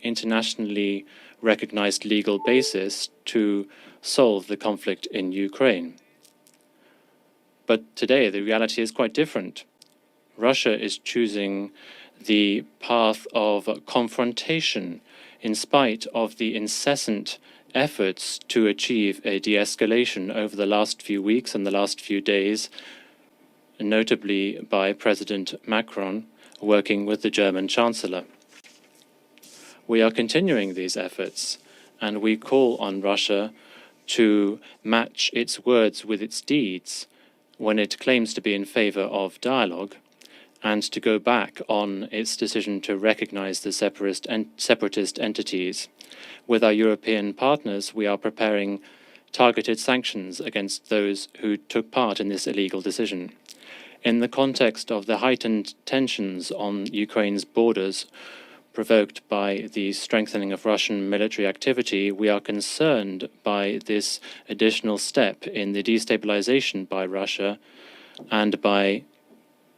internationally recognized legal basis to solve the conflict in Ukraine. But today, the reality is quite different. Russia is choosing the path of confrontation in spite of the incessant efforts to achieve a de-escalation over the last few weeks and the last few days, notably by President Macron working with the German Chancellor. We are continuing these efforts, and we call on Russia to match its words with its deeds when it claims to be in favor of dialogue, and to go back on its decision to recognize the separatist entities. With our European partners, we are preparing targeted sanctions against those who took part in this illegal decision. In the context of the heightened tensions on Ukraine's borders provoked by the strengthening of Russian military activity, we are concerned by this additional step in the destabilization by Russia and by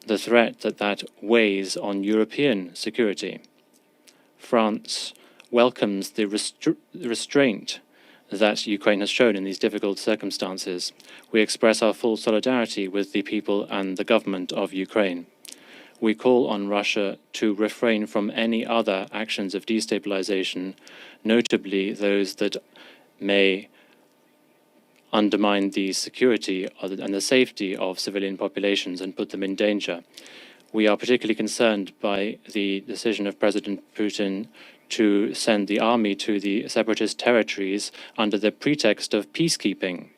the threat that weighs on European security. France welcomes the restraint that Ukraine has shown in these difficult circumstances. We express our full solidarity with the people and the government of Ukraine. We call on Russia to refrain from any other actions of destabilization, notably those that may undermine the security and the safety of civilian populations and put them in danger. We are particularly concerned by the decision of President Putin to send the army to the separatist territories under the pretext of peacekeeping.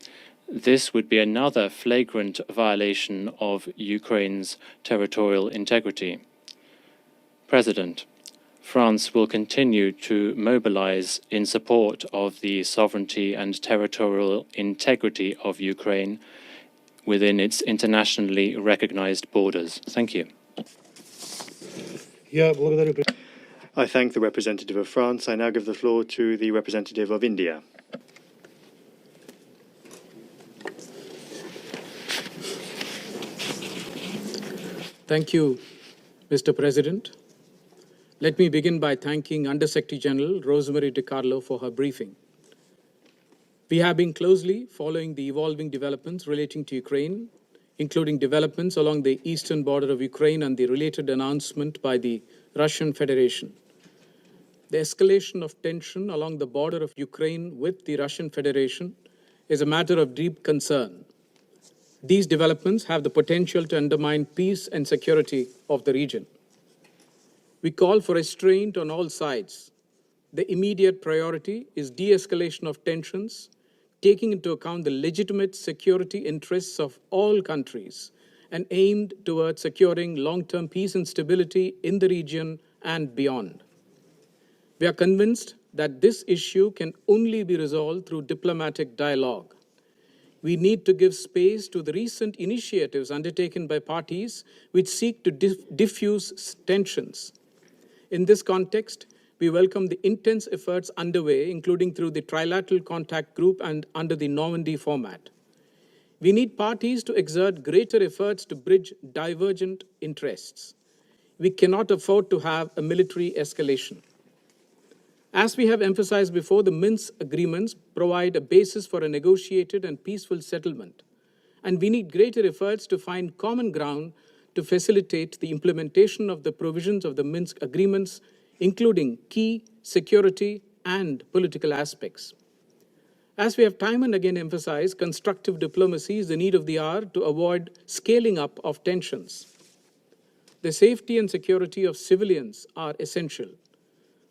This would be another flagrant violation of Ukraine's territorial integrity. President, France will continue to mobilize in support of the sovereignty and territorial integrity of Ukraine within its internationally recognized borders. Thank you. I thank the representative of France. I now give the floor to the representative of India. Thank you, Mr. President. Let me begin by thanking Under-Secretary General Rosemary DiCarlo for her briefing. We have been closely following the evolving developments relating to Ukraine, including developments along the eastern border of Ukraine and the related announcement by the Russian Federation. The escalation of tension along the border of Ukraine with the Russian Federation is a matter of deep concern. These developments have the potential to undermine peace and security of the region. We call for restraint on all sides. The immediate priority is de-escalation of tensions, taking into account the legitimate security interests of all countries and aimed towards securing long-term peace and stability in the region and beyond. We are convinced that this issue can only be resolved through diplomatic dialogue. We need to give space to the recent initiatives undertaken by parties which seek to diffuse tensions. In this context, we welcome the intense efforts underway, including through the Trilateral Contact Group and under the Normandy format. We need parties to exert greater efforts to bridge divergent interests. We cannot afford to have a military escalation. As we have emphasized before, the Minsk agreements provide a basis for a negotiated and peaceful settlement, and we need greater efforts to find common ground to facilitate the implementation of the provisions of the Minsk agreements, including key security and political aspects. As we have time and again emphasized, constructive diplomacy is the need of the hour to avoid scaling up of tensions. The safety and security of civilians are essential.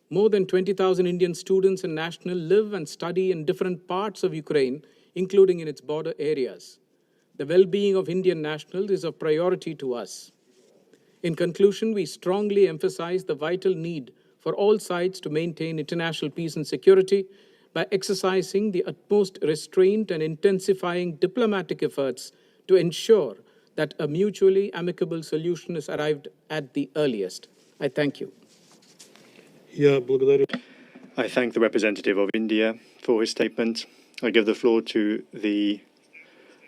More than 20,000 Indian students and nationals live and study in different parts of Ukraine, including in its border areas. The well-being of Indian nationals is of priority to us. In conclusion, we strongly emphasize the vital need for all sides to maintain international peace and security by exercising the utmost restraint and intensifying diplomatic efforts to ensure that a mutually amicable solution is arrived at the earliest. I thank you. I thank the representative of India for his statement. I give the floor to the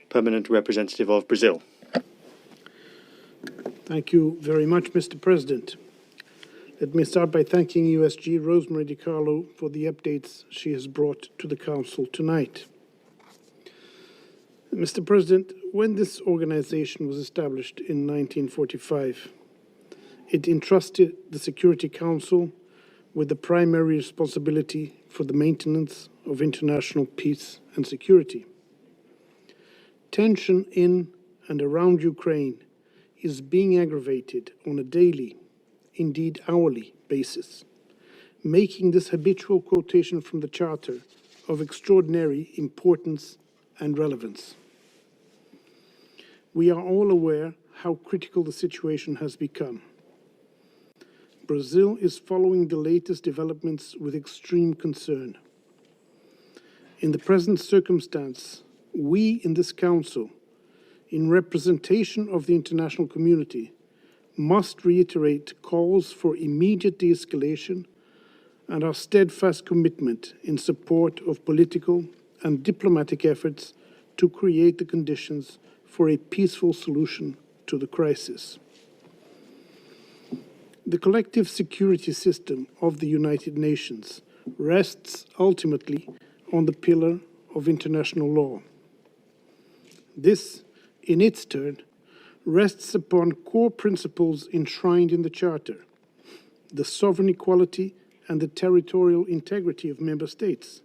permanent representative of Brazil. Thank you very much, Mr. President. Let me start by thanking USG Rosemary DiCarlo for the updates she has brought to the Council tonight. Mr. President, when this organization was established in 1945, it entrusted the Security Council with the primary responsibility for the maintenance of international peace and security. Tension in and around Ukraine is being aggravated on a daily, indeed hourly, basis, making this habitual quotation from the Charter of extraordinary importance and relevance. We are all aware how critical the situation has become. Brazil is following the latest developments with extreme concern. In the present circumstance, we in this Council, in representation of the international community, must reiterate calls for immediate de-escalation and our steadfast commitment in support of political and diplomatic efforts to create the conditions for a peaceful solution to the crisis. The collective security system of the United Nations rests ultimately on the pillar of international law. This, in its turn, rests upon core principles enshrined in the Charter, the sovereign equality and the territorial integrity of member states,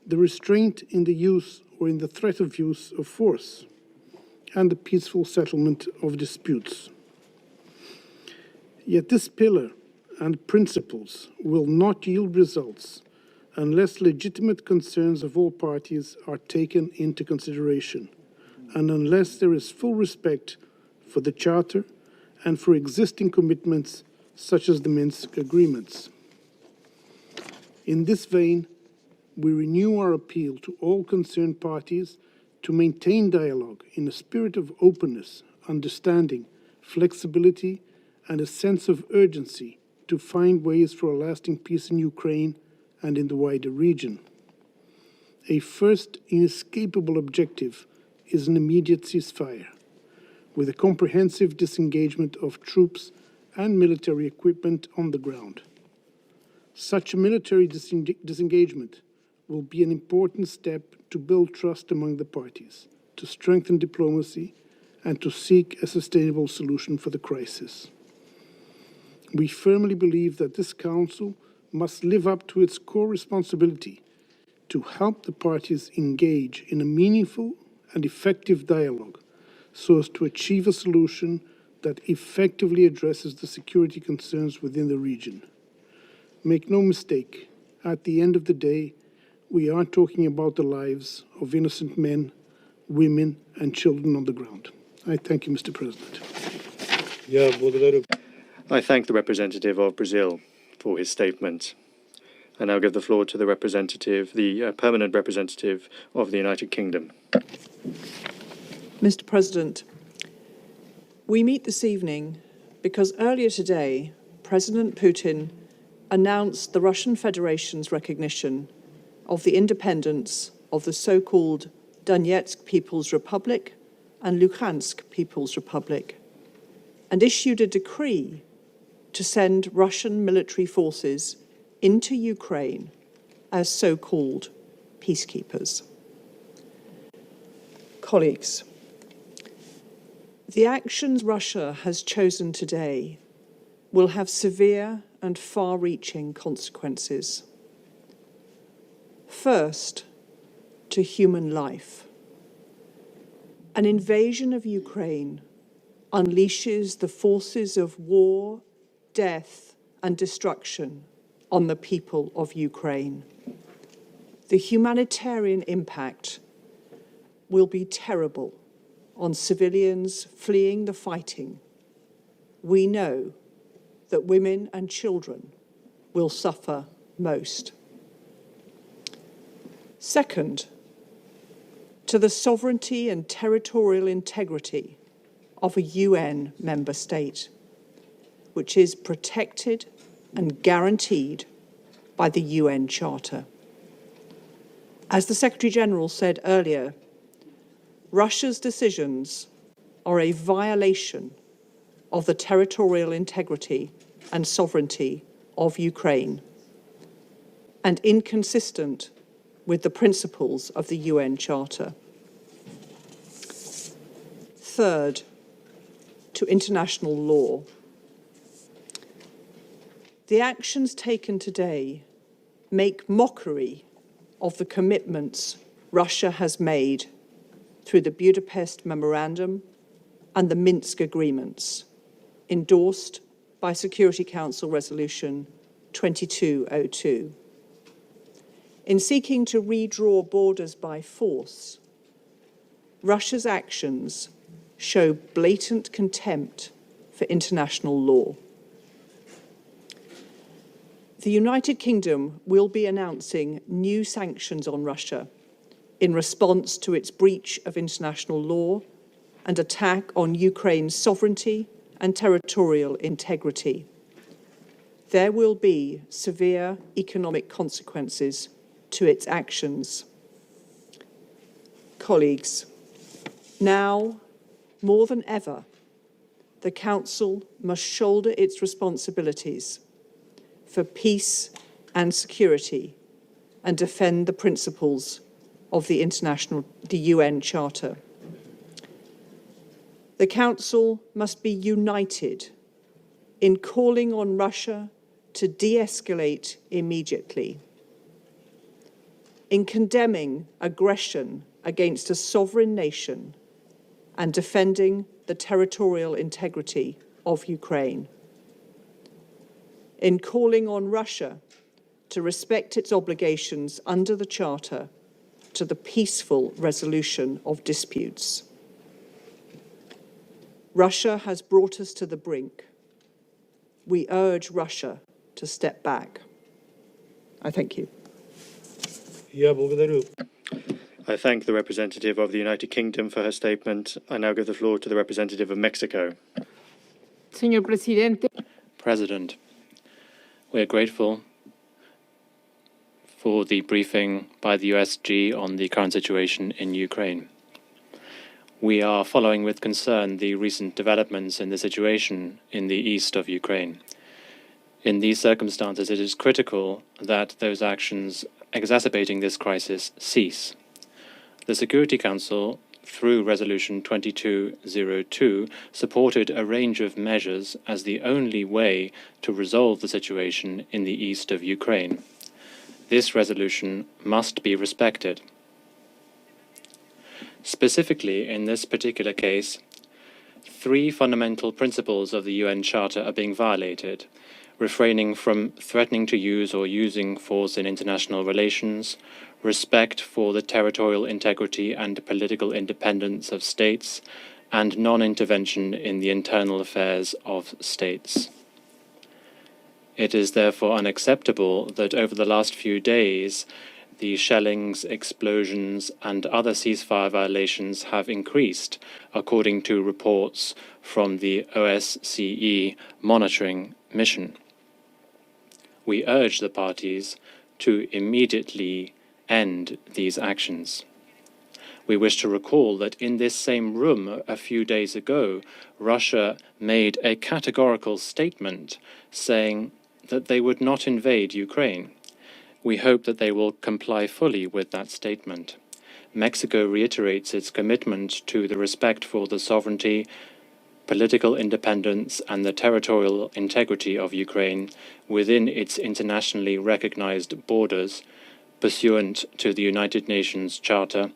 the restraint in the use or in the threat of use of force, and the peaceful settlement of disputes. Yet this pillar and principles will not yield results unless legitimate concerns of all parties are taken into consideration, and unless there is full respect for the Charter and for existing commitments such as the Minsk agreements. In this vein, we renew our appeal to all concerned parties to maintain dialogue in a spirit of openness, understanding, flexibility, and a sense of urgency to find ways for a lasting peace in Ukraine and in the wider region. A first inescapable objective is an immediate ceasefire, with a comprehensive disengagement of troops and military equipment on the ground. Such a military disengagement will be an important step to build trust among the parties, to strengthen diplomacy, and to seek a sustainable solution for the crisis. We firmly believe that this Council must live up to its core responsibility to help the parties engage in a meaningful and effective dialogue so as to achieve a solution that effectively addresses the security concerns within the region. Make no mistake, at the end of the day, we are talking about the lives of innocent men, women, and children on the ground. I thank you, Mr. President. I thank the representative of Brazil for his statement. I now give the floor to the representative, the permanent representative of the United Kingdom. Mr. President, we meet this evening because earlier today, President Putin announced the Russian Federation's recognition of the independence of the so-called Donetsk People's Republic and Luhansk People's Republic, and issued a decree to send Russian military forces into Ukraine as so-called peacekeepers. Colleagues, the actions Russia has chosen today will have severe and far-reaching consequences. First, to human life. An invasion of Ukraine unleashes the forces of war, death, and destruction on the people of Ukraine. The humanitarian impact will be terrible on civilians fleeing the fighting. We know that women and children will suffer most. Second, to the sovereignty and territorial integrity of a UN member state, which is protected and guaranteed by the UN Charter. As the Secretary-General said earlier, Russia's decisions are a violation of the territorial integrity and sovereignty of Ukraine, and inconsistent with the principles of the UN Charter. Third, to international law. The actions taken today make mockery of the commitments Russia has made through the Budapest Memorandum and the Minsk agreements, endorsed by Security Council Resolution 2202. In seeking to redraw borders by force, Russia's actions show blatant contempt for international law. The United Kingdom will be announcing new sanctions on Russia in response to its breach of international law and attack on Ukraine's sovereignty and territorial integrity. There will be severe economic consequences to its actions. Colleagues, now more than ever, the Council must shoulder its responsibilities for peace and security and defend the principles of the UN Charter. The Council must be united in calling on Russia to de-escalate immediately, in condemning aggression against a sovereign nation and defending the territorial integrity of Ukraine, in calling on Russia to respect its obligations under the Charter to the peaceful resolution of disputes. Russia has brought us to the brink. We urge Russia to step back. I thank you. I thank the representative of the United Kingdom for her statement. I now give the floor to the representative of Mexico. Señor Presidente. President, we are grateful for the briefing by the USG on the current situation in Ukraine. We are following with concern the recent developments in the situation in the east of Ukraine. In these circumstances, it is critical that those actions exacerbating this crisis cease. The Security Council, through Resolution 2202, supported a range of measures as the only way to resolve the situation in the east of Ukraine. This resolution must be respected. Specifically, in this particular case, three fundamental principles of the UN Charter are being violated: refraining from threatening to use or using force in international relations, respect for the territorial integrity and political independence of states, and non-intervention in the internal affairs of states. It is therefore unacceptable that over the last few days, the shellings, explosions, and other ceasefire violations have increased, according to reports from the OSCE monitoring mission. We urge the parties to immediately end these actions. We wish to recall that in this same room a few days ago, Russia made a categorical statement saying that they would not invade Ukraine. We hope that they will comply fully with that statement. Mexico reiterates its commitment to the respect for the sovereignty, political independence, and the territorial integrity of Ukraine within its internationally recognized borders, pursuant to the United Nations Charter,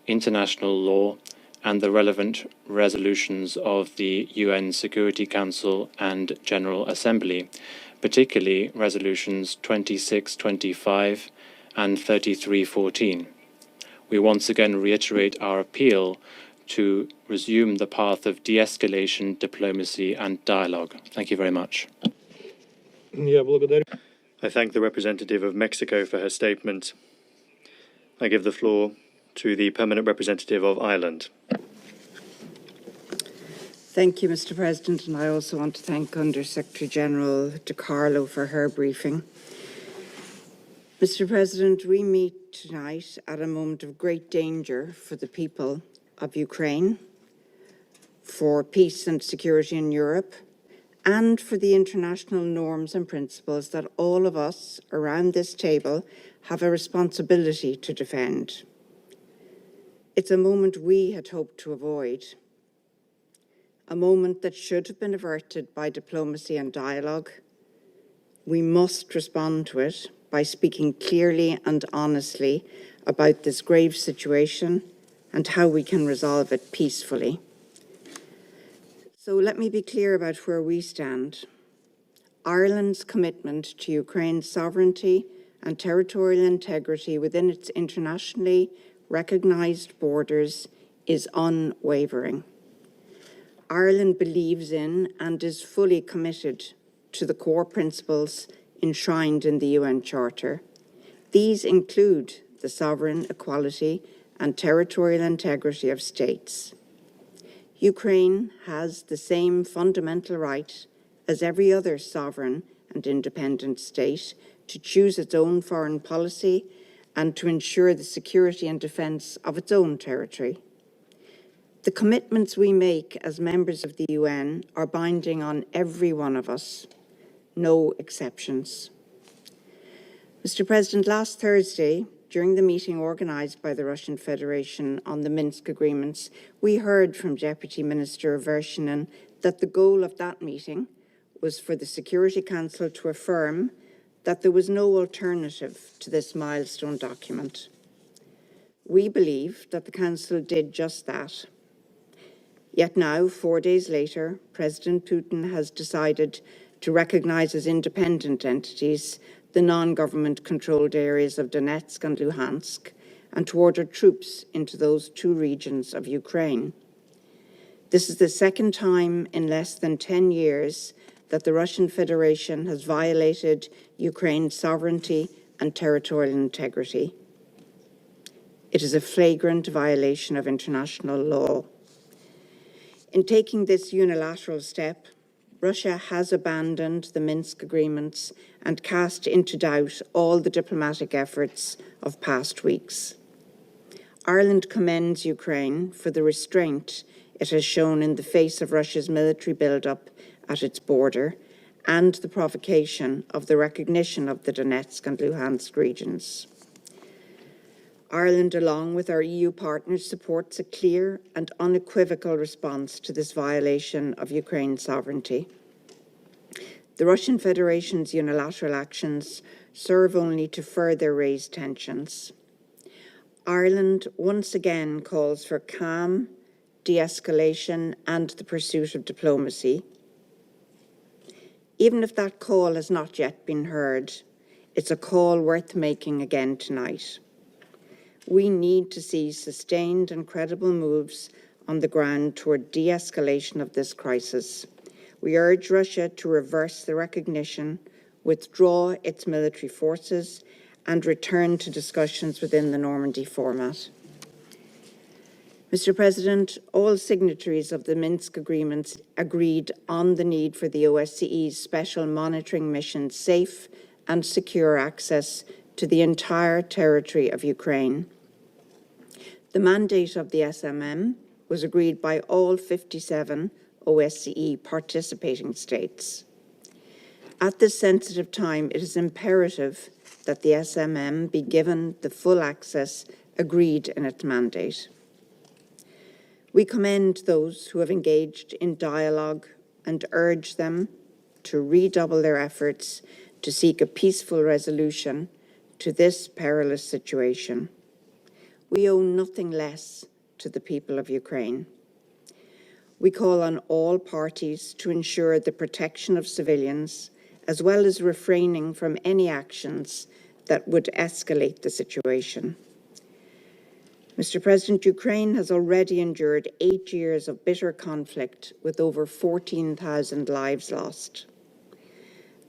international law, and the relevant resolutions of the UN Security Council and General Assembly, particularly resolutions 2625 and 3314. We once again reiterate our appeal to resume the path of de-escalation, diplomacy, and dialogue. Thank you very much. I thank the representative of Mexico for her statement. I give the floor to the permanent representative of Ireland. Thank you, Mr. President, and I also want to thank Under Secretary General De Carlo for her briefing. Mr. President, we meet tonight at a moment of great danger for the people of Ukraine, for peace and security in Europe, and for the international norms and principles that all of us around this table have a responsibility to defend. It's a moment we had hoped to avoid, a moment that should have been averted by diplomacy and dialogue. We must respond to it by speaking clearly and honestly about this grave situation and how we can resolve it peacefully. So let me be clear about where we stand. Ireland's commitment to Ukraine's sovereignty and territorial integrity within its internationally recognised borders is unwavering. Ireland believes in and is fully committed to the core principles enshrined in the UN Charter. These include the sovereign, equality, and territorial integrity of states. Ukraine has the same fundamental right as every other sovereign and independent state to choose its own foreign policy and to ensure the security and defence of its own territory. The commitments we make as members of the UN are binding on every one of us, no exceptions. Mr. President, last Thursday, during the meeting organised by the Russian Federation on the Minsk agreements, we heard from Deputy Minister Vershinin that the goal of that meeting was for the Security Council to affirm that there was no alternative to this milestone document. We believe that the Council did just that. Yet now, 4 days later, President Putin has decided to recognise as independent entities the non-government controlled areas of Donetsk and Luhansk, and to order troops into those two regions of Ukraine. This is the second time in less than 10 years that the Russian Federation has violated Ukraine's sovereignty and territorial integrity. It is a flagrant violation of international law. In taking this unilateral step, Russia has abandoned the Minsk agreements and cast into doubt all the diplomatic efforts of past weeks. Ireland commends Ukraine for the restraint it has shown in the face of Russia's military build-up at its border and the provocation of the recognition of the Donetsk and Luhansk regions. Ireland, along with our EU partners, supports a clear and unequivocal response to this violation of Ukraine's sovereignty. The Russian Federation's unilateral actions serve only to further raise tensions. Ireland once again calls for calm, de-escalation, and the pursuit of diplomacy. Even if that call has not yet been heard, it's a call worth making again tonight. We need to see sustained and credible moves on the ground toward de-escalation of this crisis. We urge Russia to reverse the recognition, withdraw its military forces, and return to discussions within the Normandy format. Mr. President, all signatories of the Minsk agreements agreed on the need for the OSCE's special monitoring mission's safe and secure access to the entire territory of Ukraine. The mandate of the SMM was agreed by all 57 OSCE participating states. At this sensitive time, it is imperative that the SMM be given the full access agreed in its mandate. We commend those who have engaged in dialogue and urge them to redouble their efforts to seek a peaceful resolution to this perilous situation. We owe nothing less to the people of Ukraine. We call on all parties to ensure the protection of civilians, as well as refraining from any actions that would escalate the situation. Mr. President, Ukraine has already endured 8 years of bitter conflict with over 14,000 lives lost.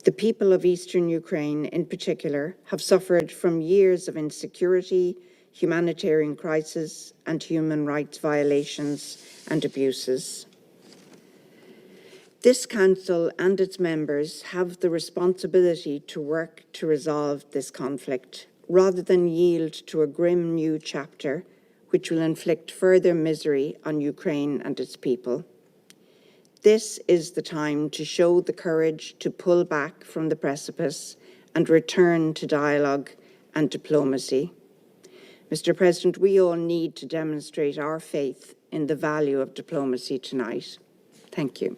The people of eastern Ukraine, in particular, have suffered from years of insecurity, humanitarian crisis, and human rights violations and abuses. This Council and its members have the responsibility to work to resolve this conflict, rather than yield to a grim new chapter which will inflict further misery on Ukraine and its people. This is the time to show the courage to pull back from the precipice and return to dialogue and diplomacy. Mr. President, we all need to demonstrate our faith in the value of diplomacy tonight. Thank you.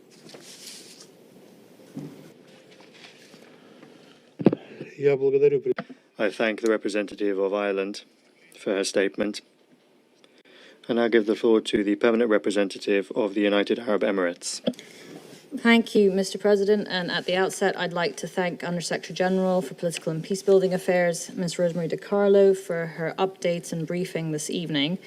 I thank the representative of Ireland for her statement. And I give the floor to the permanent representative of the United Arab Emirates. Thank you, Mr. President. And at the outset, I'd like to thank Under-Secretary General for Political and Peacebuilding Affairs, Ms. Rosemary DiCarlo, for her updates and briefing this evening.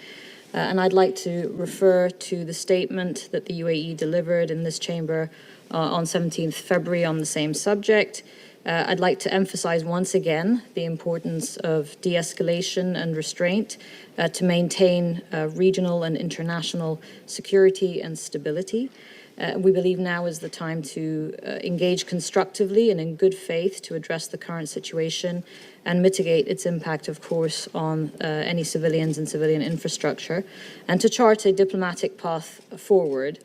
And I'd like to refer to the statement that the UAE delivered in this chamber on 17th February on the same subject. I'd like to emphasize once again the importance of de-escalation and restraint to maintain regional and international security and stability. We believe now is the time to engage constructively and in good faith to address the current situation and mitigate its impact, of course, on any civilians and civilian infrastructure, and to chart a diplomatic path forward.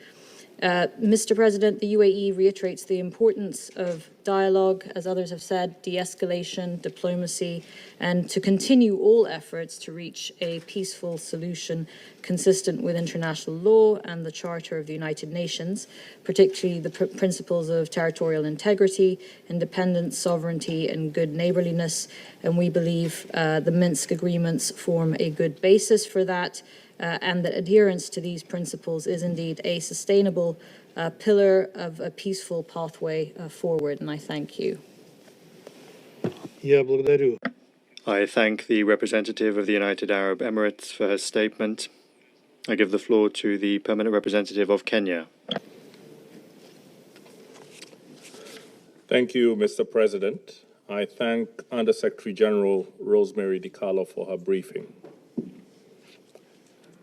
Mr. President, the UAE reiterates the importance of dialogue, as others have said, de-escalation, diplomacy, and to continue all efforts to reach a peaceful solution consistent with international law and the Charter of the United Nations, particularly the principles of territorial integrity, independence, sovereignty, and good neighbourliness. And we believe the Minsk agreements form a good basis for that. And that adherence to these principles is indeed a sustainable pillar of a peaceful pathway forward, and I thank you. I thank the representative of the United Arab Emirates for her statement. I give the floor to the permanent representative of Kenya. Thank you, Mr. President. I thank Under-Secretary General Rosemary DiCarlo for her briefing.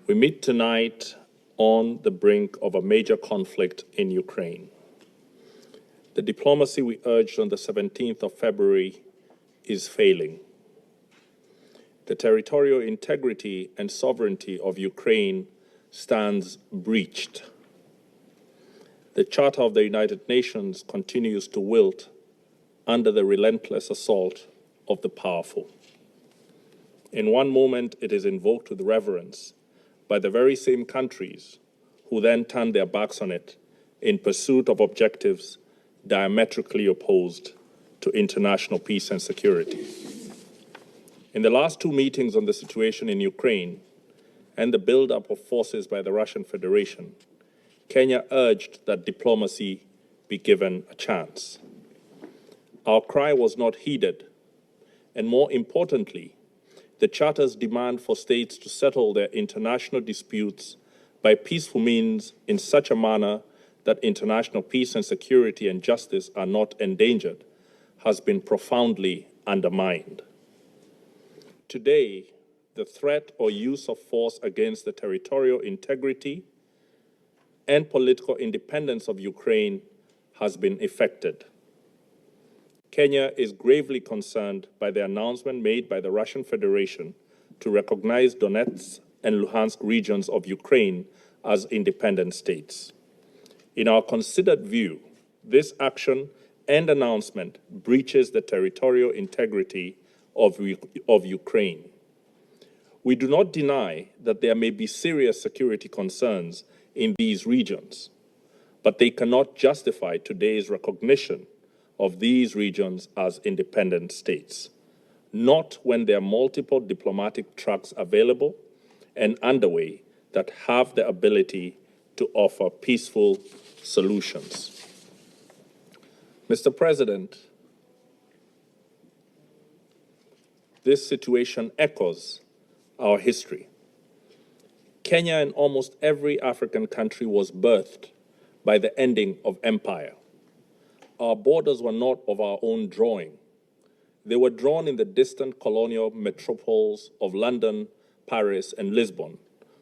We meet tonight on the brink of a major conflict in Ukraine. The diplomacy we urged on the 17th of February is failing. The territorial integrity and sovereignty of Ukraine stands breached. The Charter of the United Nations continues to wilt under the relentless assault of the powerful. In one moment, it is invoked with reverence by the very same countries who then turn their backs on it in pursuit of objectives diametrically opposed to international peace and security. In the last two meetings on the situation in Ukraine and the buildup of forces by the Russian Federation, Kenya urged that diplomacy be given a chance. Our cry was not heeded, and more importantly, the Charter's demand for states to settle their international disputes by peaceful means in such a manner that international peace and security and justice are not endangered has been profoundly undermined. Today, the threat or use of force against the territorial integrity and political independence of Ukraine has been effected. Kenya is gravely concerned by the announcement made by the Russian Federation to recognize Donetsk and Luhansk regions of Ukraine as independent states. In our considered view, this action and announcement breaches the territorial integrity of Ukraine. We do not deny that there may be serious security concerns in these regions, but they cannot justify today's recognition of these regions as independent states, not when there are multiple diplomatic tracks available and underway that have the ability to offer peaceful solutions. Mr. President, this situation echoes our history. Kenya and almost every African country was birthed by the ending of empire. Our borders were not of our own drawing. They were drawn in the distant colonial metropoles of London, Paris, and Lisbon,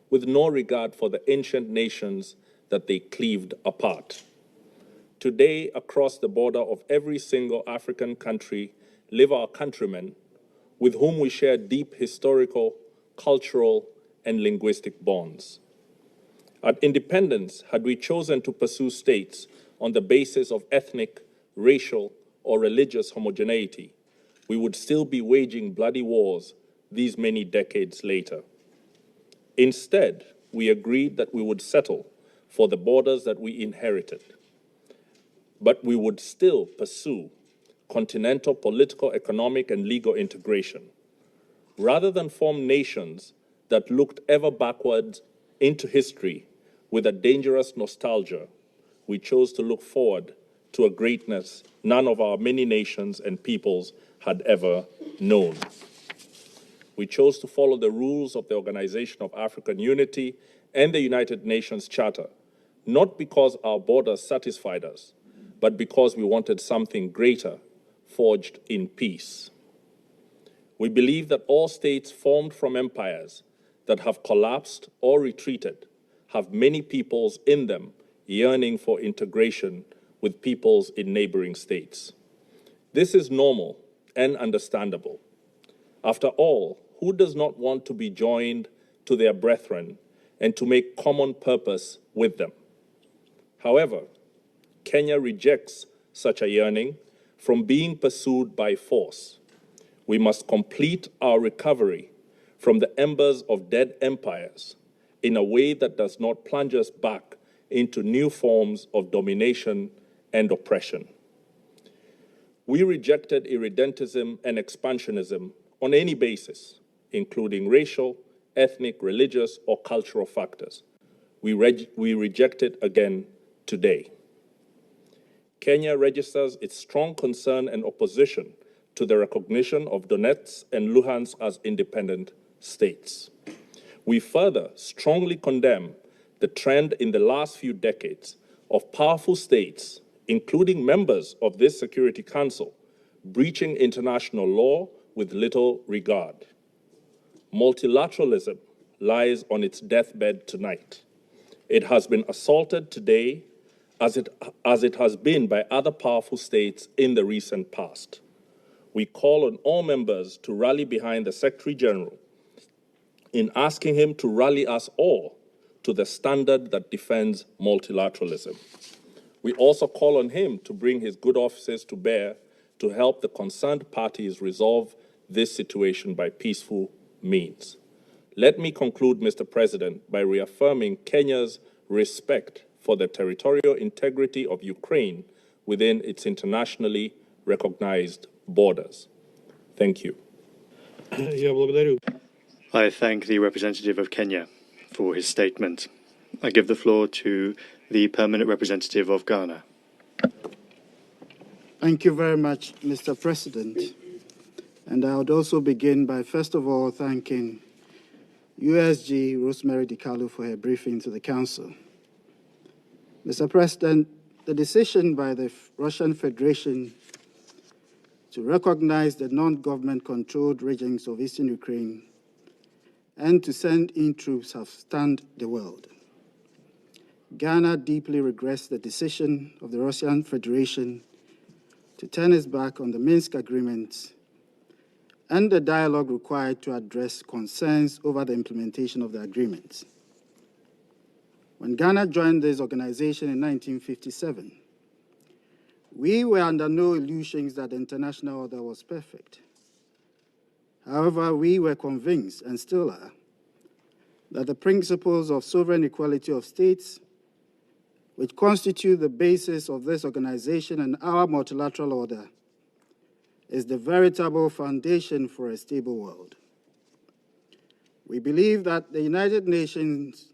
with no regard for the ancient nations that they cleaved apart. Today, across the border of every single African country live our countrymen with whom we share deep historical, cultural, and linguistic bonds. At independence, had we chosen to pursue states on the basis of ethnic, racial, or religious homogeneity, we would still be waging bloody wars these many decades later. Instead, we agreed that we would settle for the borders that we inherited, but we would still pursue continental political, economic, and legal integration, rather than form nations that looked ever backwards into history with a dangerous nostalgia. We chose to look forward to a greatness none of our many nations and peoples had ever known. We chose to follow the rules of the Organization of African Unity and the United Nations Charter, not because our borders satisfied us, but because we wanted something greater, forged in peace. We believe that all states formed from empires that have collapsed or retreated have many peoples in them yearning for integration with peoples in neighboring states. This is normal and understandable. After all, who does not want to be joined to their brethren and to make common purpose with them? However, Kenya rejects such a yearning from being pursued by force. We must complete our recovery from the embers of dead empires in a way that does not plunge us back into new forms of domination and oppression. We rejected irredentism and expansionism on any basis, including racial, ethnic, religious, or cultural factors. We reject it again today. Kenya registers its strong concern and opposition to the recognition of Donetsk and Luhansk as independent states. We further strongly condemn the trend in the last few decades of powerful states, including members of this Security Council, breaching international law with little regard. Multilateralism lies on its deathbed tonight. It has been assaulted today as it has been by other powerful states in the recent past. We call on all members to rally behind the Secretary General in asking him to rally us all to the standard that defends multilateralism. We also call on him to bring his good offices to bear to help the concerned parties resolve this situation by peaceful means. Let me conclude, Mr. President, by reaffirming Kenya's respect for the territorial integrity of Ukraine within its internationally recognized borders. Thank you. I thank the representative of Kenya for his statement. I give the floor to the permanent representative of Ghana. Thank you very much, Mr. President. And I would also begin by, first of all, thanking USG Rosemary DiCarlo for her briefing to the Council. Mr. President, the decision by the Russian Federation to recognize the non-government-controlled regions of eastern Ukraine and to send in troops have stunned the world. Ghana deeply regrets the decision of the Russian Federation to turn its back on the Minsk agreements and the dialogue required to address concerns over the implementation of the agreements. When Ghana joined this organization in 1957, we were under no illusions that the international order was perfect. However, we were convinced, and still are, that the principles of sovereign equality of states, which constitute the basis of this organization and our multilateral order, is the veritable foundation for a stable world. We believe that the United Nations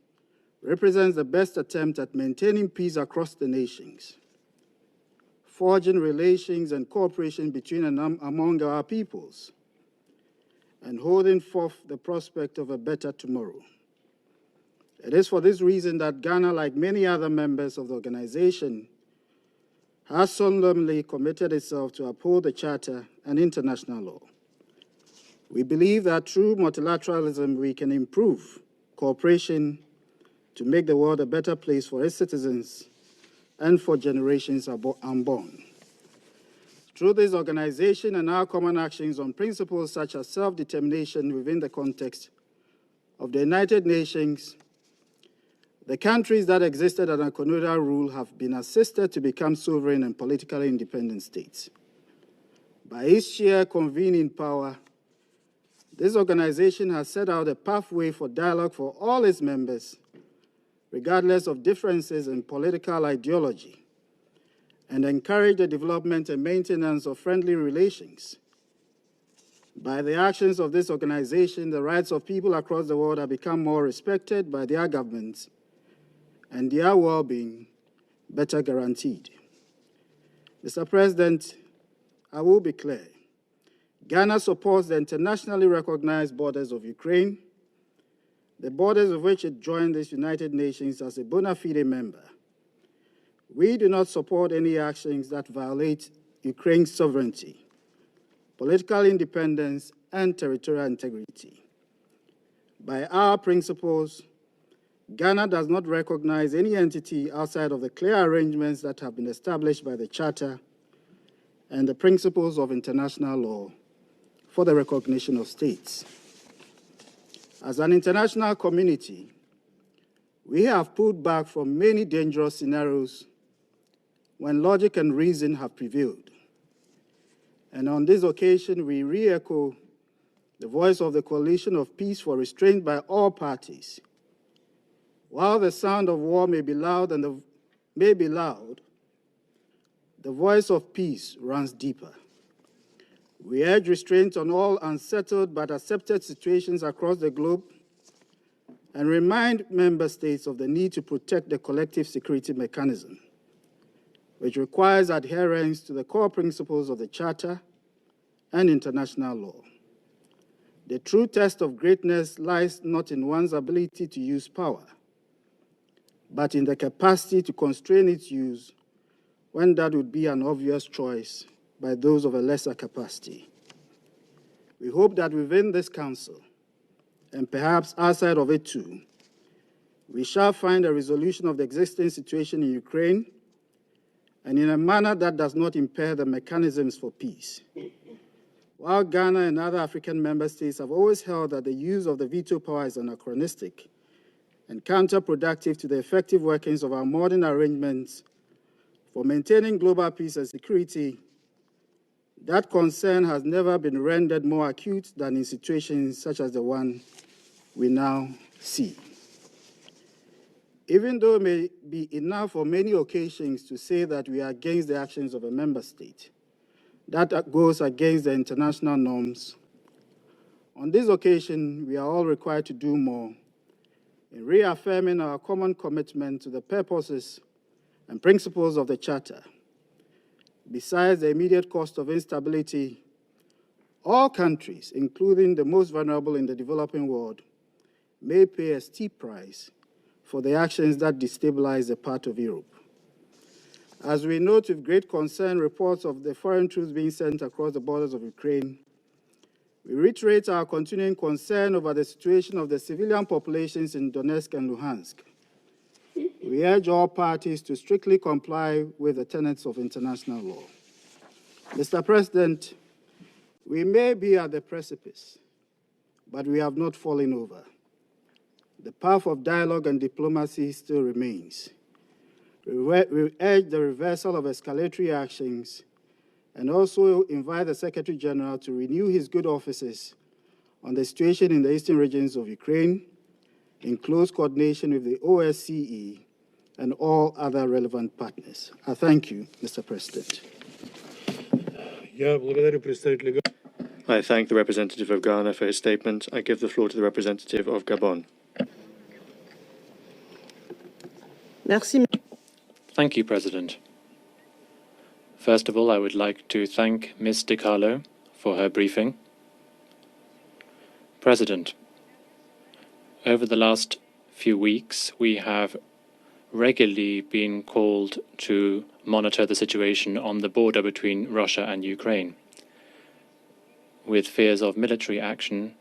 represents the best attempt at maintaining peace across the nations, forging relations and cooperation between and among our peoples, and holding forth the prospect of a better tomorrow. It is for this reason that Ghana, like many other members of the organization, has solemnly committed itself to uphold the Charter and international law. We believe that through multilateralism we can improve cooperation to make the world a better place for its citizens and for generations unborn. Through this organization and our common actions on principles such as self-determination within the context of the United Nations, The countries that existed under colonial rule have been assisted to become sovereign and politically independent states. By its sheer convening power, this organization has set out a pathway for dialogue for all its members, regardless of differences in political ideology, and encourage the development and maintenance of friendly relations. By the actions of this organization, the rights of people across the world have become more respected by their governments and their well-being better guaranteed. Mr. President, I will be clear. Ghana supports the internationally recognized borders of Ukraine, the borders of which it joined the United Nations as a bona fide member. We do not support any actions that violate Ukraine's sovereignty, political independence, and territorial integrity. By our principles, Ghana does not recognize any entity outside of the clear arrangements that have been established by the Charter and the principles of international law for the recognition of states. As an international community, we have pulled back from many dangerous scenarios when logic and reason have prevailed. And on this occasion, we re-echo the voice of the Coalition of Peace for Restraint by all parties. While the sound of war may be loud, the voice of peace runs deeper. We urge restraint on all unsettled but accepted situations across the globe and remind member states of the need to protect the collective security mechanism, which requires adherence to the core principles of the Charter and international law. The true test of greatness lies not in one's ability to use power, but in the capacity to constrain its use when that would be an obvious choice by those of a lesser capacity. We hope that within this Council, and perhaps outside of it too, we shall find a resolution of the existing situation in Ukraine and in a manner that does not impair the mechanisms for peace. While Ghana and other African member states have always held that the use of the veto power is anachronistic and counterproductive to the effective workings of our modern arrangements for maintaining global peace and security, that concern has never been rendered more acute than in situations such as the one we now see. Even though it may be enough on many occasions to say that we are against the actions of a member state, that goes against the international norms. On this occasion, we are all required to do more in reaffirming our common commitment to the purposes and principles of the Charter. Besides the immediate cost of instability, all countries, including the most vulnerable in the developing world, may pay a steep price for the actions that destabilize a part of Europe. As we note with great concern reports of the foreign troops being sent across the borders of Ukraine, we reiterate our continuing concern over the situation of the civilian populations in Donetsk and Luhansk. We urge all parties to strictly comply with the tenets of international law. Mr. President, we may be at the precipice, but we have not fallen over. The path of dialogue and diplomacy still remains. We urge the reversal of escalatory actions and also invite the Secretary General to renew his good offices on the situation in the eastern regions of Ukraine in close coordination with the OSCE and all other relevant partners. I thank you, Mr. President. I thank the representative of Ghana for his statement. I give the floor to the representative of Gabon. Thank you, President. First of all, I would like to thank Ms. DiCarlo for her briefing. President, over the last few weeks, we have regularly been called to monitor the situation on the border between Russia and Ukraine, with fears of military action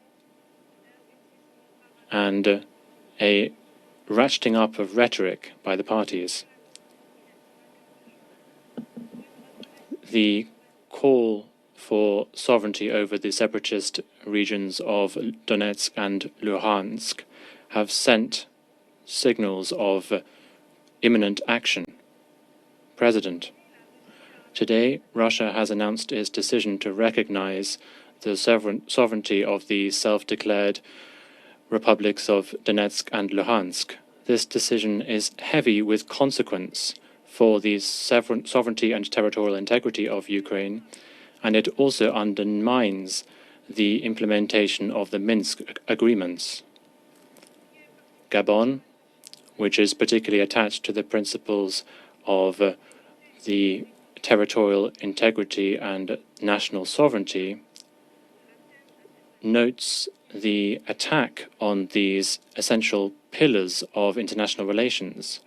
and a ratcheting up of rhetoric by the parties. The call for sovereignty over the separatist regions of Donetsk and Luhansk have sent signals of imminent action. President, today Russia has announced its decision to recognize the sovereignty of the self-declared republics of Donetsk and Luhansk. This decision is heavy with consequence for the sovereignty and territorial integrity of Ukraine, and it also undermines the implementation of the Minsk agreements. Gabon, which is particularly attached to the principles of the territorial integrity and national sovereignty, notes the attack on these essential pillars of international relations.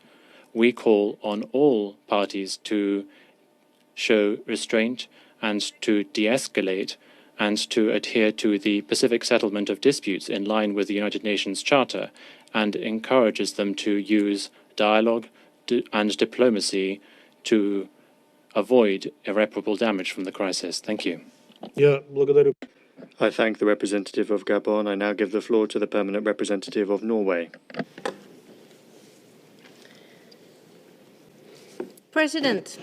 We call on all parties to show restraint and to de-escalate and to adhere to the Pacific settlement of disputes in line with the United Nations Charter, and encourages them to use dialogue and diplomacy to avoid irreparable damage from the crisis. Thank you. I thank the representative of Gabon. I now give the floor to the permanent representative of Norway. President,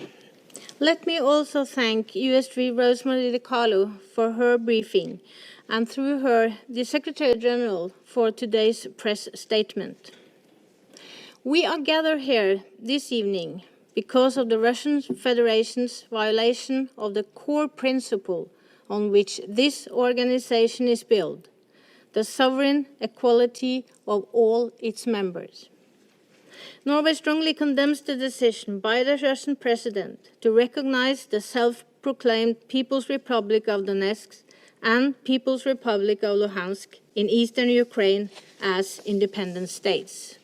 let me also thank USG Rosemary DiCarlo for her briefing, and through her, the Secretary General for today's press statement. We are gathered here this evening because of the Russian Federation's violation of the core principle on which this organization is built, the sovereign equality of all its members. Norway strongly condemns the decision by the Russian president to recognize the self-proclaimed People's Republic of Donetsk and People's Republic of Luhansk in eastern Ukraine as independent states.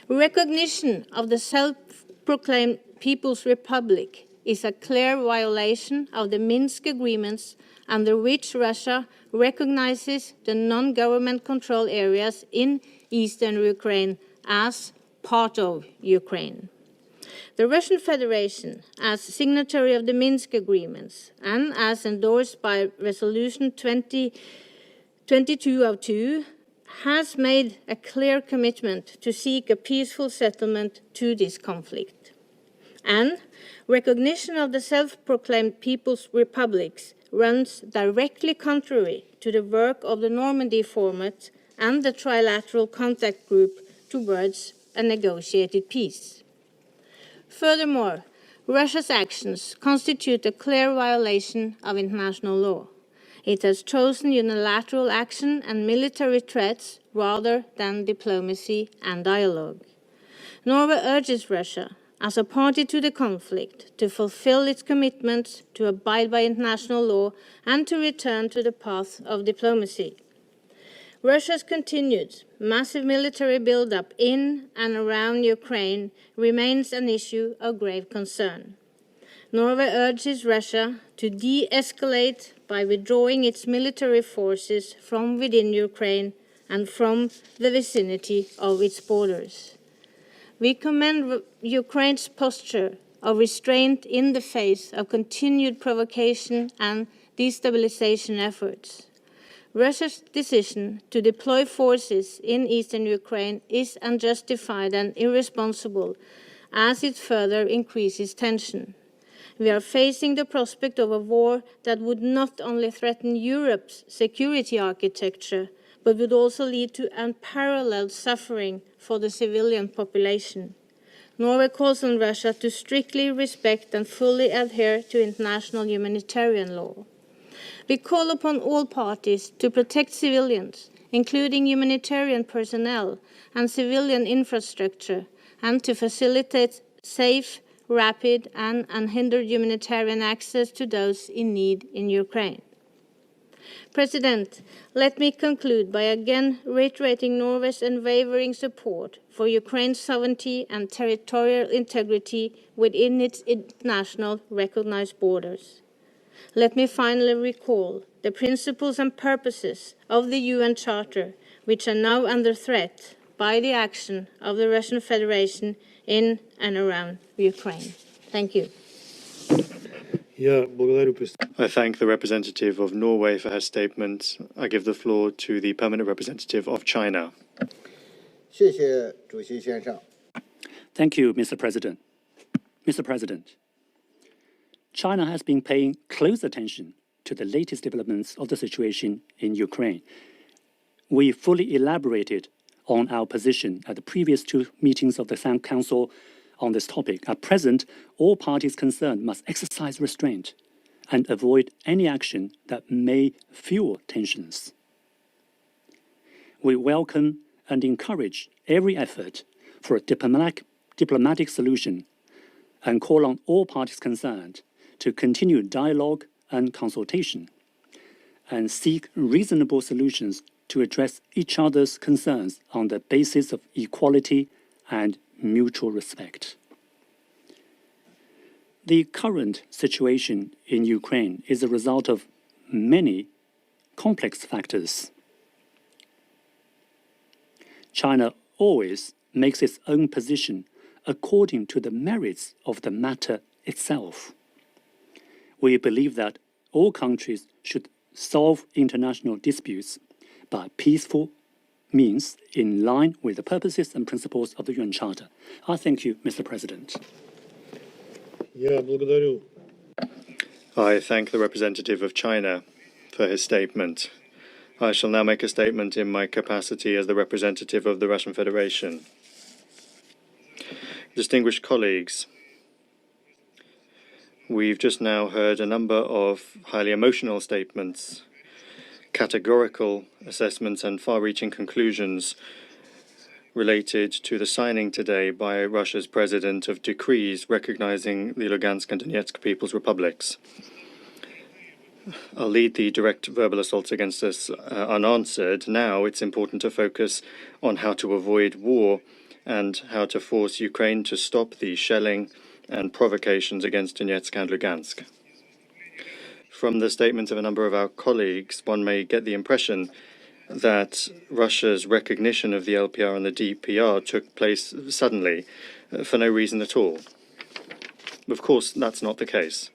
Recognition of the self-proclaimed People's Republic is a clear violation of the Minsk agreements, under which Russia recognizes the non-government control areas in eastern Ukraine as part of Ukraine. The Russian Federation, as signatory of the Minsk agreements and as endorsed by Resolution 2202, has made a clear commitment to seek a peaceful settlement to this conflict. And recognition of the self-proclaimed People's Republics runs directly contrary to the work of the Normandy format and the trilateral contact group towards a negotiated peace. Furthermore, Russia's actions constitute a clear violation of international law. It has chosen unilateral action and military threats rather than diplomacy and dialogue. Norway urges Russia, as a party to the conflict, to fulfill its commitments to abide by international law and to return to the path of diplomacy. Russia's continued massive military buildup in and around Ukraine remains an issue of grave concern. Norway urges Russia to de-escalate by withdrawing its military forces from within Ukraine and from the vicinity of its borders. We commend Ukraine's posture of restraint in the face of continued provocation and destabilization efforts. Russia's decision to deploy forces in eastern Ukraine is unjustified and irresponsible, as it further increases tension. We are facing the prospect of a war that would not only threaten Europe's security architecture, but would also lead to unparalleled suffering for the civilian population. Norway calls on Russia to strictly respect and fully adhere to international humanitarian law. We call upon all parties to protect civilians, including humanitarian personnel and civilian infrastructure, and to facilitate safe, rapid and unhindered humanitarian access to those in need in Ukraine. President, let me conclude by again reiterating Norway's unwavering support for Ukraine's sovereignty and territorial integrity within its international recognized borders. Let me finally recall the principles and purposes of the UN Charter, which are now under threat by the action of the Russian Federation in and around Ukraine. Thank you. I thank the representative of Norway for her statement. I give the floor to the permanent representative of China. 谢谢主席先生。 Thank you, Mr. President. Mr. President, China has been paying close attention to the latest developments of the situation in Ukraine. We fully elaborated on our position at the previous two meetings of the Council on this topic. At present, all parties concerned must exercise restraint and avoid any action that may fuel tensions. We welcome and encourage every effort for a diplomatic solution and call on all parties concerned to continue dialogue and consultation and seek reasonable solutions to address each other's concerns on the basis of equality and mutual respect. The current situation in Ukraine is a result of many complex factors. China always makes its own position according to the merits of the matter itself. We believe that all countries should solve international disputes by peaceful means in line with the purposes and principles of the UN Charter. I thank you, Mr. President. I thank the representative of China for his statement. I shall now make a statement in my capacity as the representative of the Russian Federation. Distinguished colleagues, we've just now heard a number of highly emotional statements, categorical assessments and far-reaching conclusions related to the signing today by Russia's president of decrees recognizing the Lugansk and Donetsk People's Republics. I'll leave the direct verbal assaults against us unanswered. Now it's important to focus on how to avoid war and how to force Ukraine to stop the shelling and provocations against Donetsk and Lugansk. From the statements of a number of our colleagues, one may get the impression that Russia's recognition of the LPR and the DPR took place suddenly, for no reason at all. Of course, that's not the case.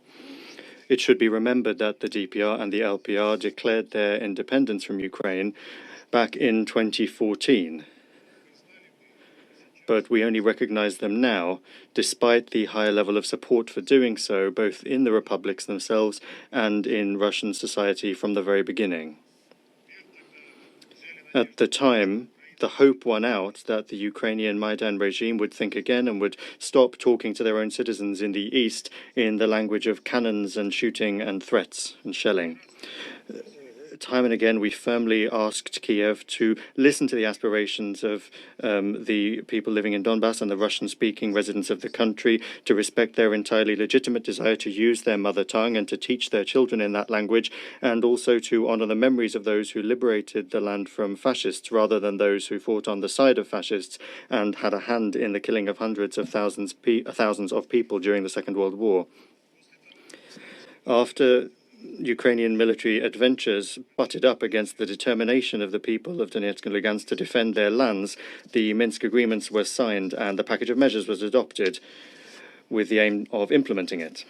It should be remembered that the DPR and the LPR declared their independence from Ukraine back in 2014. But we only recognize them now, despite the high level of support for doing so, both in the republics themselves and in Russian society from the very beginning. At the time, the hope won out that the Ukrainian Maidan regime would think again and would stop talking to their own citizens in the east in the language of cannons and shooting and threats and shelling. Time and again, we firmly asked Kiev to listen to the aspirations of the people living in Donbass and the Russian-speaking residents of the country, to respect their entirely legitimate desire to use their mother tongue and to teach their children in that language, and also to honor the memories of those who liberated the land from fascists rather than those who fought on the side of fascists and had a hand in the killing of hundreds of thousands of people during the Second World War. After Ukrainian military adventures butted up against the determination of the people of Donetsk and Lugansk to defend their lands, the Minsk agreements were signed and the package of measures was adopted with the aim of implementing it.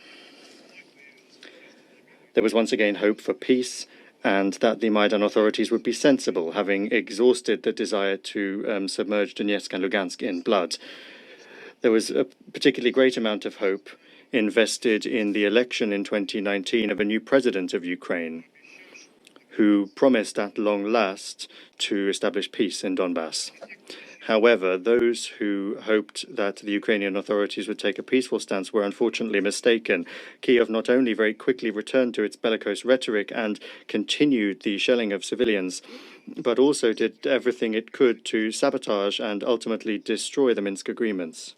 There was once again hope for peace and that the Maidan authorities would be sensible, having exhausted the desire to submerge Donetsk and Lugansk in blood. There was a particularly great amount of hope invested in the election in 2019 of a new president of Ukraine, who promised at long last to establish peace in Donbass. However, those who hoped that the Ukrainian authorities would take a peaceful stance were unfortunately mistaken. Kiev not only very quickly returned to its bellicose rhetoric and continued the shelling of civilians, but also did everything it could to sabotage and ultimately destroy the Minsk agreements.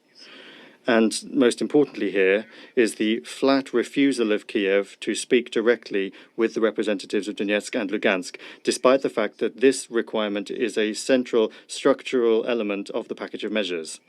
And most importantly here is the flat refusal of Kiev to speak directly with the representatives of Donetsk and Lugansk, despite the fact that this requirement is a central structural element of the package of measures.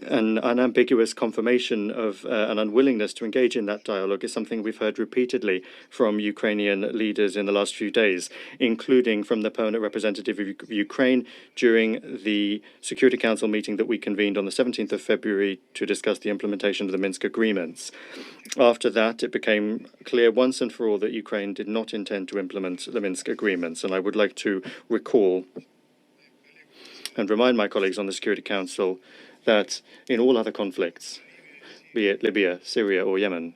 An unambiguous confirmation of an unwillingness to engage in that dialogue is something we've heard repeatedly from Ukrainian leaders in the last few days, including from the permanent representative of Ukraine during the Security Council meeting that we convened on the 17th of February to discuss the implementation of the Minsk agreements. After that, it became clear once and for all that Ukraine did not intend to implement the Minsk agreements, and I would like to recall and remind my colleagues on the Security Council that in all other conflicts, be it Libya, Syria or Yemen,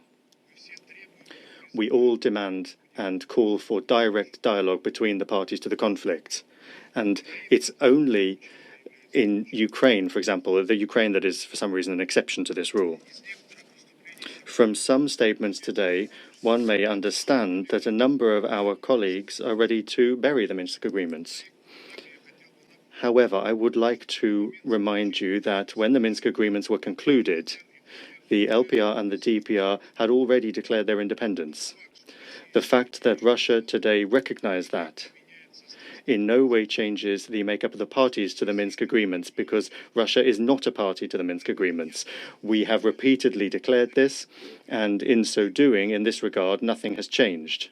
we all demand and call for direct dialogue between the parties to the conflict. And it's only in Ukraine, for example, the Ukraine that is for some reason an exception to this rule. From some statements today, one may understand that a number of our colleagues are ready to bury the Minsk agreements. However, I would like to remind you that when the Minsk agreements were concluded, the LPR and the DPR had already declared their independence. The fact that Russia today recognized that in no way changes the makeup of the parties to the Minsk agreements, because Russia is not a party to the Minsk agreements. We have repeatedly declared this, and in so doing, in this regard, nothing has changed.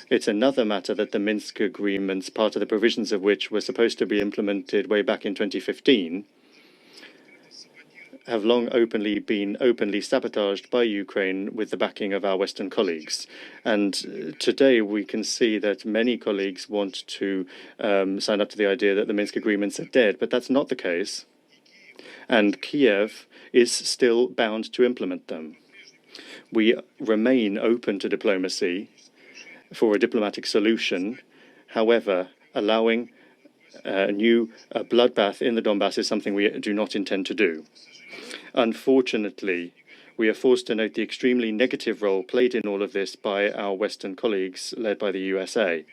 It's another matter that the Minsk agreements, part of the provisions of which were supposed to be implemented way back in 2015, have long been openly sabotaged by Ukraine with the backing of our Western colleagues. And today we can see that many colleagues want to sign up to the idea that the Minsk agreements are dead, but that's not the case. And Kiev is still bound to implement them. We remain open to diplomacy for a diplomatic solution. However, allowing a new bloodbath in the Donbass is something we do not intend to do. Unfortunately, we are forced to note the extremely negative role played in all of this by our Western colleagues, led by the USA.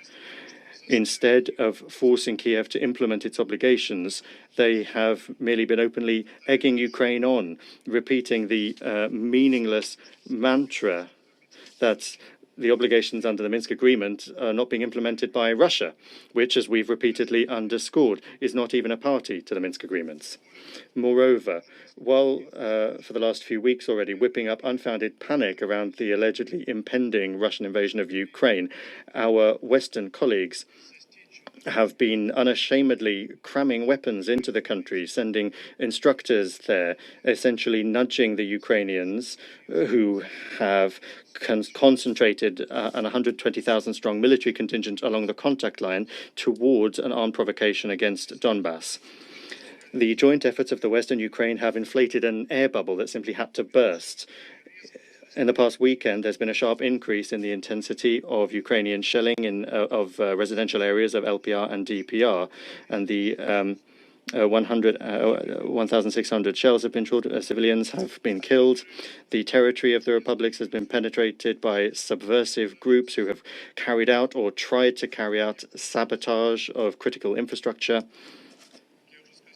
Instead of forcing Kiev to implement its obligations, they have merely been openly egging Ukraine on, repeating the meaningless mantra that the obligations under the Minsk agreement are not being implemented by Russia, which, as we've repeatedly underscored, is not even a party to the Minsk agreements. Moreover, while for the last few weeks already whipping up unfounded panic around the allegedly impending Russian invasion of Ukraine, our Western colleagues have been unashamedly cramming weapons into the country, sending instructors there, essentially nudging the Ukrainians who have concentrated an 120,000 strong military contingent along the contact line towards an armed provocation against Donbass. The joint efforts of the West and Ukraine have inflated an air bubble that simply had to burst. In the past weekend, there's been a sharp increase in the intensity of Ukrainian shelling of residential areas of LPR and DPR, and the 1,600 shells have been shot. Civilians have been killed. The territory of the republics has been penetrated by subversive groups who have carried out or tried to carry out sabotage of critical infrastructure.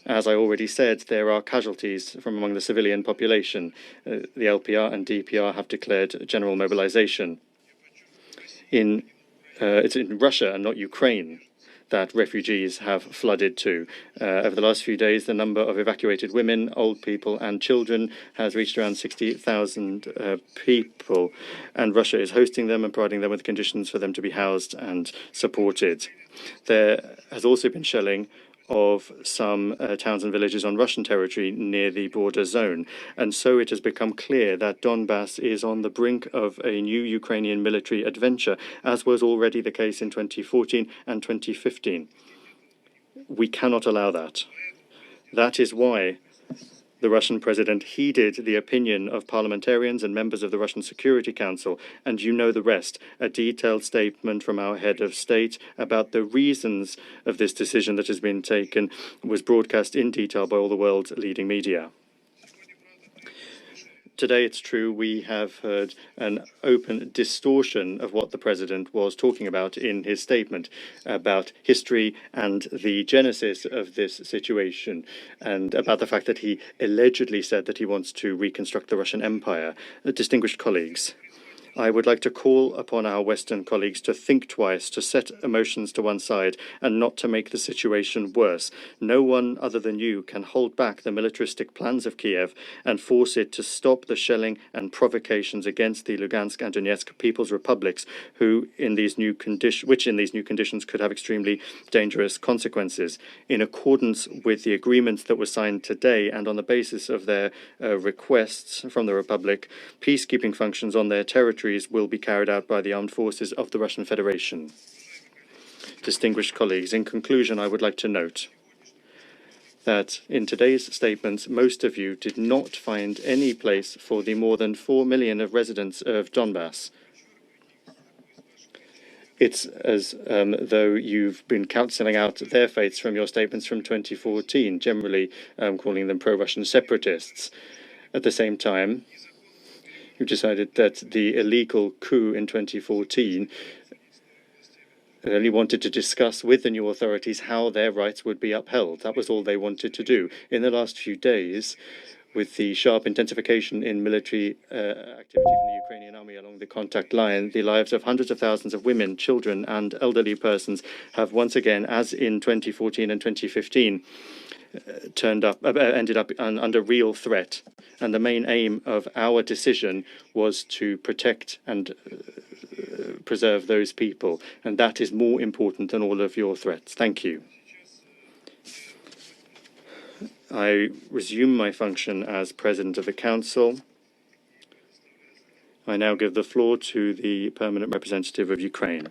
As I already said, there are casualties from among the civilian population. The LPR and DPR have declared general mobilization. It's in Russia and not Ukraine that refugees have flooded to. Over the last few days, the number of evacuated women, old people and children has reached around 60,000 people, and Russia is hosting them and providing them with conditions for them to be housed and supported. There has also been shelling of some towns and villages on Russian territory near the border zone. And so it has become clear that Donbass is on the brink of a new Ukrainian military adventure, as was already the case in 2014 and 2015. We cannot allow that. That is why the Russian president heeded the opinion of parliamentarians and members of the Russian Security Council, and you know the rest. A detailed statement from our head of state about the reasons of this decision that has been taken was broadcast in detail by all the world's leading media. Today, it's true, we have heard an open distortion of what the president was talking about in his statement about history and the genesis of this situation, and about the fact that he allegedly said that he wants to reconstruct the Russian Empire. Distinguished colleagues, I would like to call upon our Western colleagues to think twice, to set emotions to one side, and not to make the situation worse. No one other than you can hold back the militaristic plans of Kiev and force it to stop the shelling and provocations against the Lugansk and Donetsk People's Republics, which in these new conditions could have extremely dangerous consequences. In accordance with the agreements that were signed today, and on the basis of their requests from the Republic, peacekeeping functions on their territory will be carried out by the armed forces of the Russian Federation. Distinguished colleagues, in conclusion, I would like to note that in today's statements, most of you did not find any place for the more than 4 million of residents of Donbass. It's as though you've been cancelling out their faiths from your statements from 2014, generally calling them pro-Russian separatists. At the same time, you decided that the illegal coup in 2014 only wanted to discuss with the new authorities how their rights would be upheld. That was all they wanted to do. In the last few days, with the sharp intensification in military activity from the Ukrainian army along the contact line, the lives of hundreds of thousands of women, children, and elderly persons have once again, as in 2014 and 2015, ended up under real threat. And the main aim of our decision was to protect and preserve those people. And that is more important than all of your threats. Thank you. I resume my function as President of the Council. I now give the floor to the Permanent Representative of Ukraine.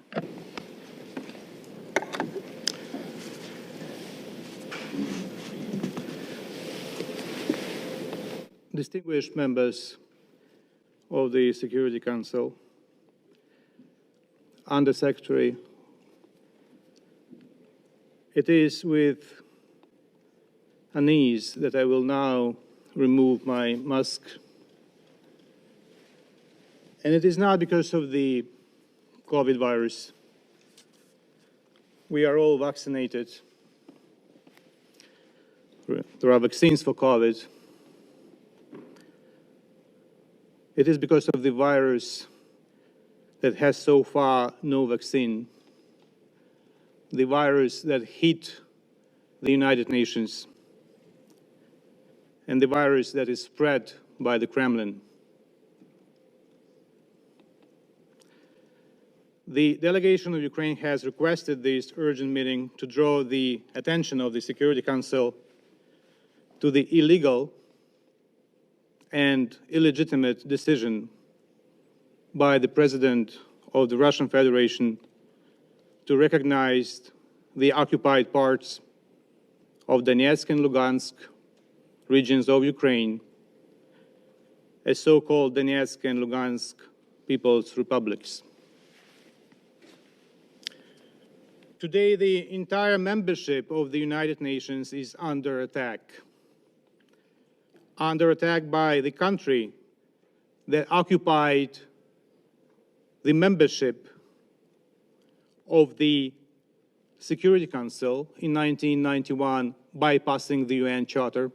Distinguished members of the Security Council, Under Secretary, it is with unease that I will now remove my mask. And it is not because of the COVID virus. We are all vaccinated. There are vaccines for COVID. It is because of the virus that has so far no vaccine, the virus that hit the United Nations, and the virus that is spread by the Kremlin. The delegation of Ukraine has requested this urgent meeting to draw the attention of the Security Council to the illegal and illegitimate decision by the President of the Russian Federation to recognize the occupied parts of Donetsk and Lugansk regions of Ukraine as so-called Donetsk and Lugansk People's Republics. Today, the entire membership of the United Nations is under attack by the country that occupied the membership of the Security Council in 1991, bypassing the UN Charter.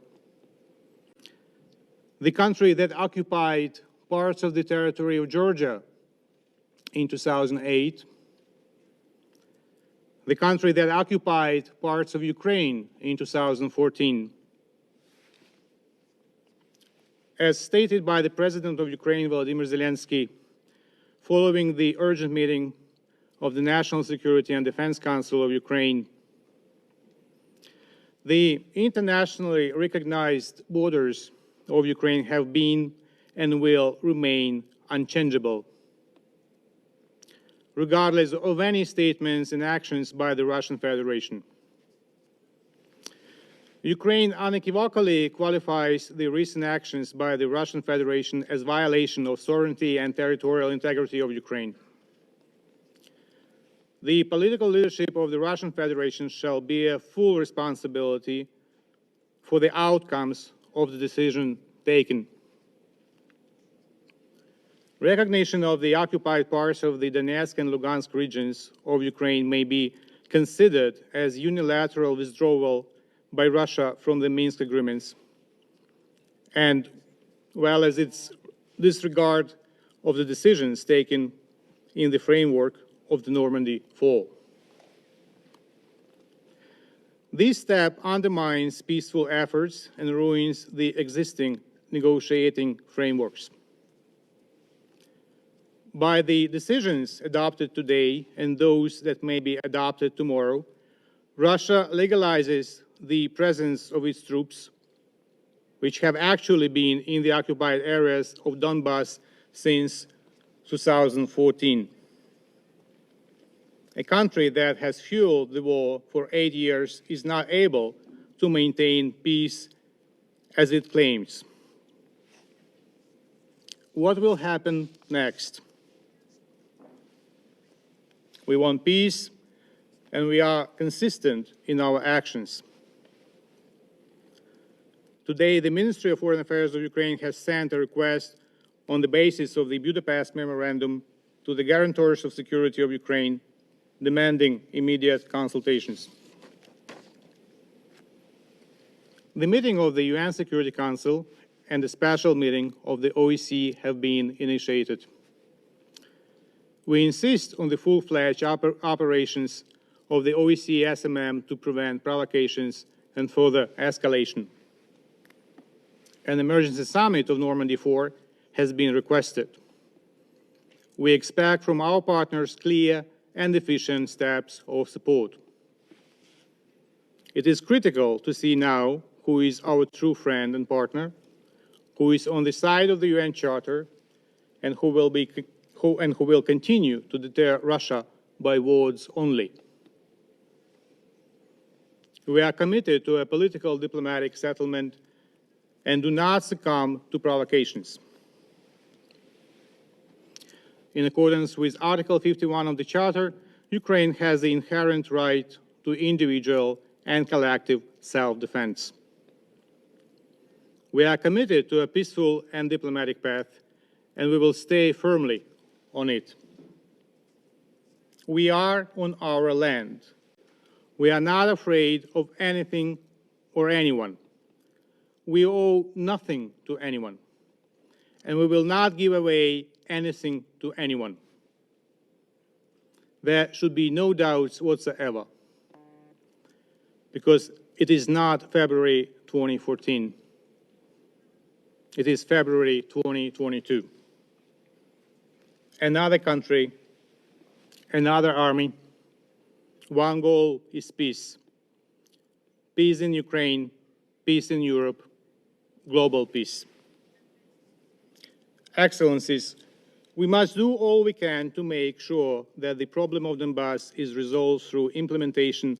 The country that occupied parts of the territory of Georgia in 2008. The country that occupied parts of Ukraine in 2014. As stated by the President of Ukraine, Volodymyr Zelensky, following the urgent meeting of the National Security and Defense Council of Ukraine, the internationally recognized borders of Ukraine have been and will remain unchangeable, regardless of any statements and actions by the Russian Federation. Ukraine unequivocally qualifies the recent actions by the Russian Federation as violation of sovereignty and territorial integrity of Ukraine. The political leadership of the Russian Federation shall bear full responsibility for the outcomes of the decision taken. Recognition of the occupied parts of the Donetsk and Lugansk regions of Ukraine may be considered as unilateral withdrawal by Russia from the Minsk agreements, and well as its disregard of the decisions taken in the framework of the Normandy Fall. This step undermines peaceful efforts and ruins the existing negotiating frameworks. By the decisions adopted today and those that may be adopted tomorrow, Russia legalizes the presence of its troops, which have actually been in the occupied areas of Donbass since 2014. A country that has fueled the war for 8 years is not able to maintain peace as it claims. What will happen next? We want peace, and we are consistent in our actions. Today, the Ministry of Foreign Affairs of Ukraine has sent a request on the basis of the Budapest Memorandum to the guarantors of security of Ukraine, demanding immediate consultations. The meeting of the UN Security Council and the special meeting of the OSCE have been initiated. We insist on the full-fledged operations of the OSCE SMM to prevent provocations and further escalation. An emergency summit of Normandy 4 has been requested. We expect from our partners clear and efficient steps of support. It is critical to see now who is our true friend and partner, who is on the side of the UN Charter, and who will continue to deter Russia by words only. We are committed to a political diplomatic settlement and do not succumb to provocations. In accordance with Article 51 of the Charter, Ukraine has the inherent right to individual and collective self-defense. We are committed to a peaceful and diplomatic path, and we will stay firmly on it. We are on our land. We are not afraid of anything or anyone. We owe nothing to anyone, and we will not give away anything to anyone. There should be no doubts whatsoever, because it is not February 2014. It is February 2022. Another country, another army. One goal is peace. Peace in Ukraine, peace in Europe, global peace. Excellencies, we must do all we can to make sure that the problem of Donbass is resolved through implementation